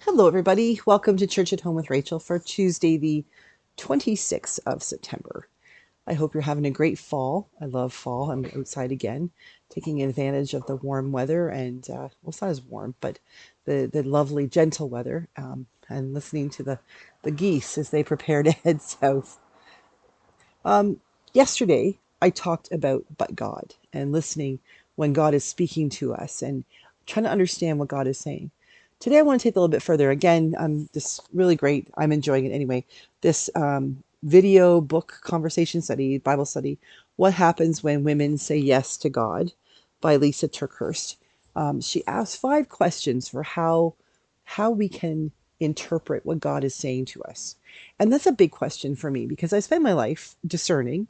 Hello, everybody. Welcome to Church at Home with Rachel for Tuesday, the 26th of September. I hope you're having a great fall. I love fall. I'm outside again, taking advantage of the warm weather and, well, it's not as warm, but the lovely, gentle weather, and listening to the geese as they prepare to head south. Um, Yesterday, I talked about but God and listening when God is speaking to us and trying to understand what God is saying. Today, I want to take it a little bit further. Again, this really great. I'm enjoying it anyway. This video book conversation study, Bible study. What happens when women say yes to God? By Lisa Turkhurst. She asked 5 questions for how we can interpret what God is saying to us. And that's a big question for me because I spend my life discerning.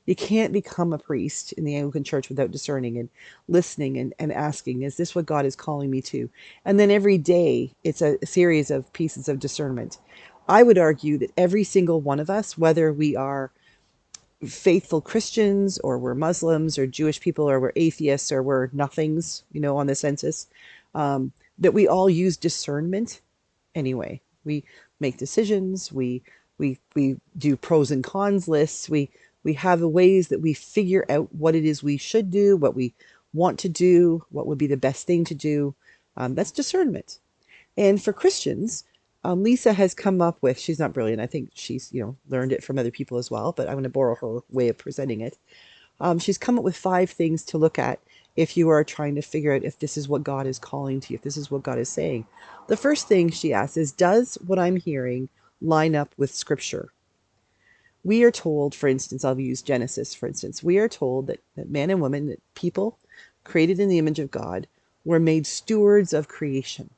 You can't become a priest in the Anglican Church without discerning and listening and asking, is this what God is calling me to? And then every day it's a series of pieces of discernment. I would argue that every single one of us, whether we are faithful Christians or we're Muslims or Jewish people or we're atheists or we're nothings, on the census, that we all use discernment anyway. We make decisions. We do pros and cons lists. We have the ways that we figure out what it is we should do, what we want to do, what would be the best thing to do. That's discernment. And for Christians, Lisa has come up with, she's not brilliant. I think she's, learned it from other people as well, but I'm going to borrow her way of presenting it. She's come up with 5 things to look at if you are trying to figure out if this is what God is calling to you, if this is what God is saying. The first thing she asks is, does what I'm hearing line up with Scripture? We are told, for instance, I'll use Genesis, for instance, we are told that man and woman, that people created in the image of God, were made stewards of creation.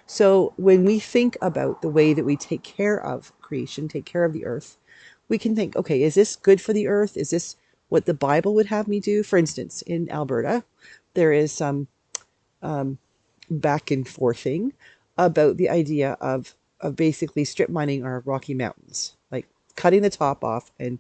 So when we think about the way that we take care of creation, take care of the earth, we can think, okay, is this good for the earth? Is this what the Bible would have me do? For instance, in Alberta, there is some back and forthing about the idea of basically strip mining our Rocky Mountains, like cutting the top off and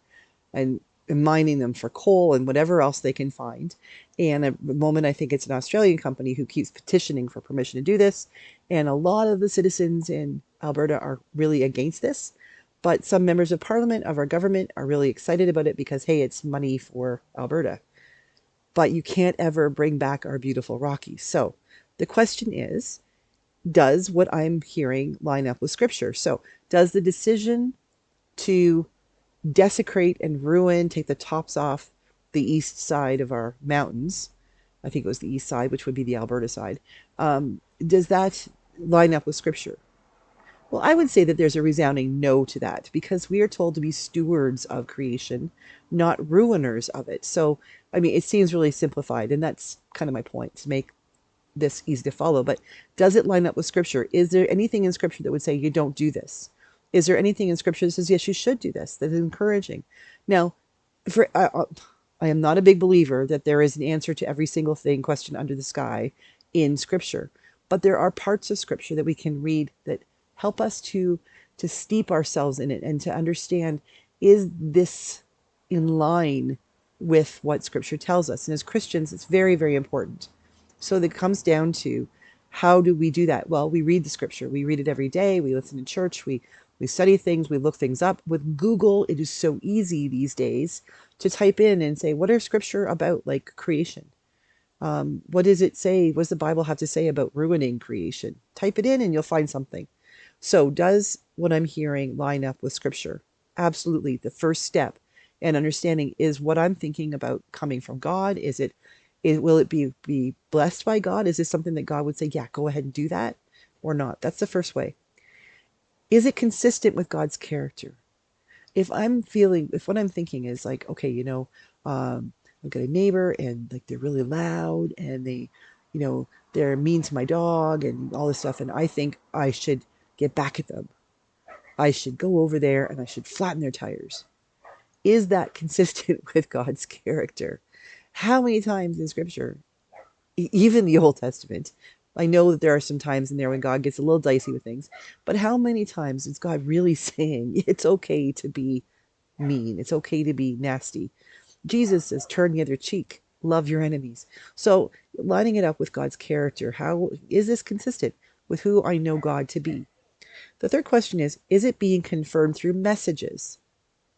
mining them for coal and whatever else they can find. And at the moment, I think it's an Australian company who keeps petitioning for permission to do this. And a lot of the citizens in Alberta are really against this. But some members of parliament, of our government, are really excited about it because, hey, it's money for Alberta. But you can't ever bring back our beautiful Rockies. So the question is, does what I'm hearing line up with Scripture? So does the decision to desecrate and ruin, take the tops off the east side of our mountains, I think it was the east side, which would be the Alberta side, does that line up with Scripture? Well, I would say that there's a resounding no to that because we are told to be stewards of creation, not ruiners of it. So, I mean, it seems really simplified, and that's kind of my point, to make this easy to follow. But does it line up with Scripture? Is there anything in Scripture that would say you don't do this? Is there anything in Scripture that says, yes, you should do this, that is encouraging? Now, for I am not a big believer that there is an answer to every single thing, question under the sky in Scripture. But there are parts of Scripture that we can read that help us to steep ourselves in it and to understand, is this in line with what Scripture tells us? And as Christians, it's very, very important. So it comes down to, how do we do that? Well, we read the Scripture. We read it every day. We listen to church. We study things. We look things up. With Google, it is so easy these days to type in and say, what are Scripture about, like creation? What does it say? What does the Bible have to say about ruining creation? Type it in and you'll find something. So does what I'm hearing line up with Scripture? Absolutely. The first step in understanding, is what I'm thinking about coming from God? Will it be blessed by God? Is this something that God would say, yeah, go ahead and do that, or not? That's the first way. Is it consistent with God's character? If what I'm thinking is like, okay, I've got a neighbor and like they're really loud and they're mean to my dog and all this stuff, and I think I should get back at them. I should go over there and I should flatten their tires. Is that consistent with God's character? How many times in Scripture, even the Old Testament, I know that there are some times in there when God gets a little dicey with things, but how many times is God really saying it's okay to be mean? It's okay to be nasty. Jesus says, turn the other cheek, love your enemies. So lining it up with God's character, how is this consistent? with who I know God to be? The third question is it being confirmed through messages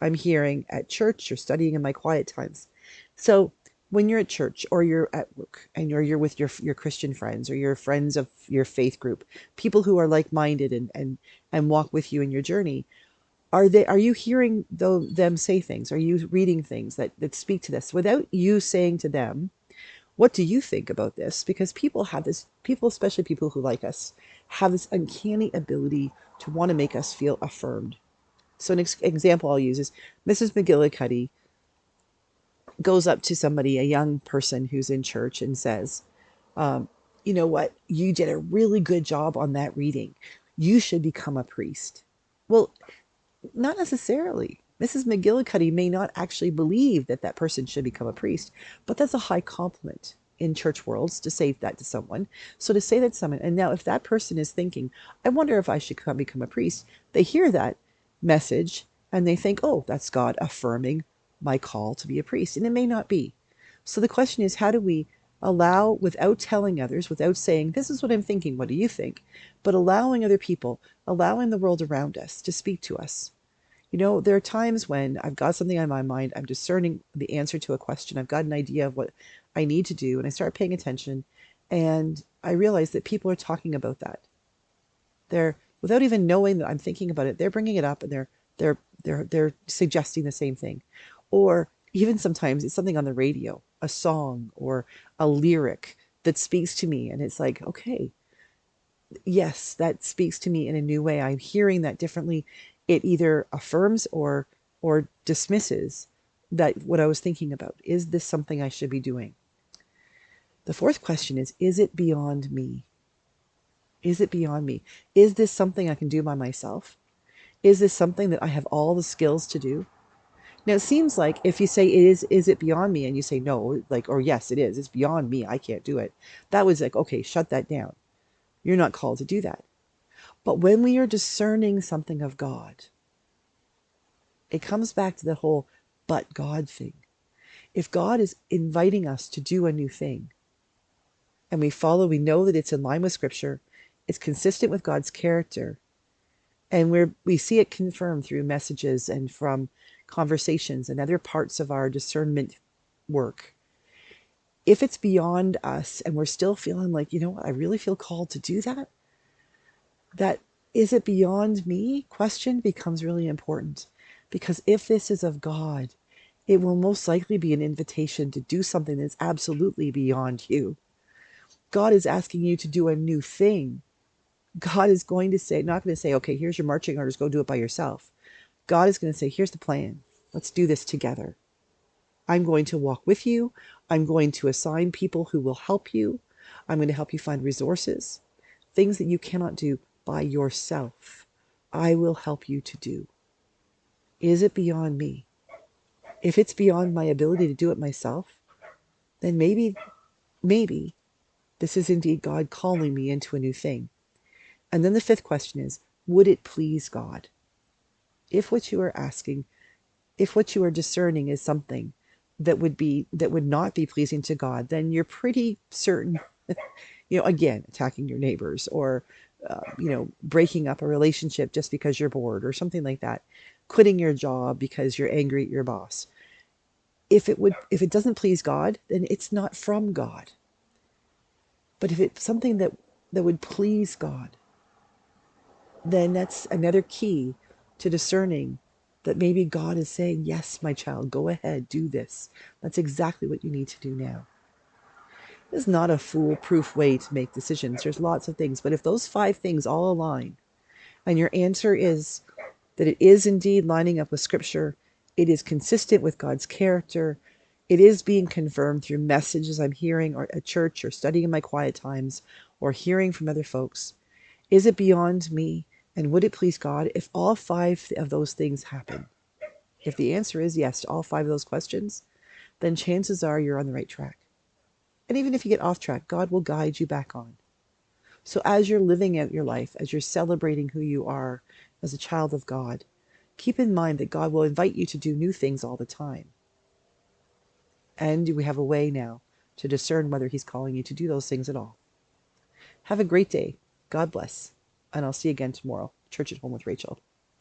I'm hearing at church or studying in my quiet times? So when you're at church or you're at work and you're with your Christian friends or your friends of your faith group, people who are like-minded and walk with you in your journey, are you hearing them say things? Are you reading things that speak to this without you saying to them, what do you think about this? Because people, especially people who like us, have this uncanny ability to want to make us feel affirmed. So an example I'll use is Mrs. McGillicuddy goes up to somebody, a young person who's in church, and says, you know what? You did a really good job on that reading. You should become a priest. Well, not necessarily. Mrs. McGillicuddy may not actually believe that that person should become a priest, but that's a high compliment in church worlds to say that to someone. So to say that to someone, and now if that person is thinking, I wonder if I should become a priest, they hear that message and they think, oh, that's God affirming my call to be a priest. And it may not be. So the question is, how do we allow, without telling others, without saying, this is what I'm thinking, what do you think? But allowing other people, allowing the world around us to speak to us. You know, there are times when I've got something on my mind, I'm discerning the answer to a question, I've got an idea of what I need to do, and I start paying attention, and I realize that people are talking about that. They're, without even knowing that I'm thinking about it, they're bringing it up and they're suggesting the same thing. Or even sometimes it's something on the radio, a song or a lyric that speaks to me, and it's like, okay, yes, that speaks to me in a new way. I'm hearing that differently. It either affirms or dismisses that what I was thinking about. Is this something I should be doing? The fourth question is it beyond me? Is it beyond me? Is this something I can do by myself? Is this something that I have all the skills to do? Now it seems like if you say is it beyond me, and you say no, like, or yes, it is, it's beyond me, I can't do it. That was like, okay, shut that down. You're not called to do that. But when we are discerning something of God, it comes back to the whole but God thing. If God is inviting us to do a new thing, and we know that it's in line with Scripture, it's consistent with God's character, and we see it confirmed through messages and from conversations and other parts of our discernment work. If it's beyond us and we're still feeling like, you know what, I really feel called to do that, that is it beyond me question becomes really important. Because if this is of God, it will most likely be an invitation to do something that's absolutely beyond you. God is asking you to do a new thing. God is going to say, not going to say, okay, here's your marching orders, go do it by yourself. God is going to say, here's the plan. Let's do this together. I'm going to walk with you. I'm going to assign people who will help you. I'm going to help you find resources, things that you cannot do by yourself. I will help you to do. Is it beyond me? If it's beyond my ability to do it myself, then maybe this is indeed God calling me into a new thing. And then the fifth question is, would it please God? If what you are asking, if what you are discerning is something that would not be pleasing to God, then you're pretty certain, again, attacking your neighbors or, breaking up a relationship just because you're bored or something like that, quitting your job because you're angry at your boss. If it doesn't please God, then it's not from God. But if it's something that would please God, then that's another key to discerning that maybe God is saying, yes, my child, go ahead, do this. That's exactly what you need to do now. This is not a foolproof way to make decisions. There's lots of things. But if those 5 things all align, and your answer is that it is indeed lining up with Scripture, it is consistent with God's character, it is being confirmed through messages I'm hearing or at church or studying in my quiet times or hearing from other folks, is it beyond me? And would it please God if all 5 of those things happen? If the answer is yes to all 5 of those questions, then chances are you're on the right track. And even if you get off track, God will guide you back on. So as you're living out your life, as you're celebrating who you are as a child of God, keep in mind that God will invite you to do new things all the time. And we have a way now to discern whether He's calling you to do those things at all. Have a great day. God bless. And I'll see you again tomorrow. Church at Home with Rachel.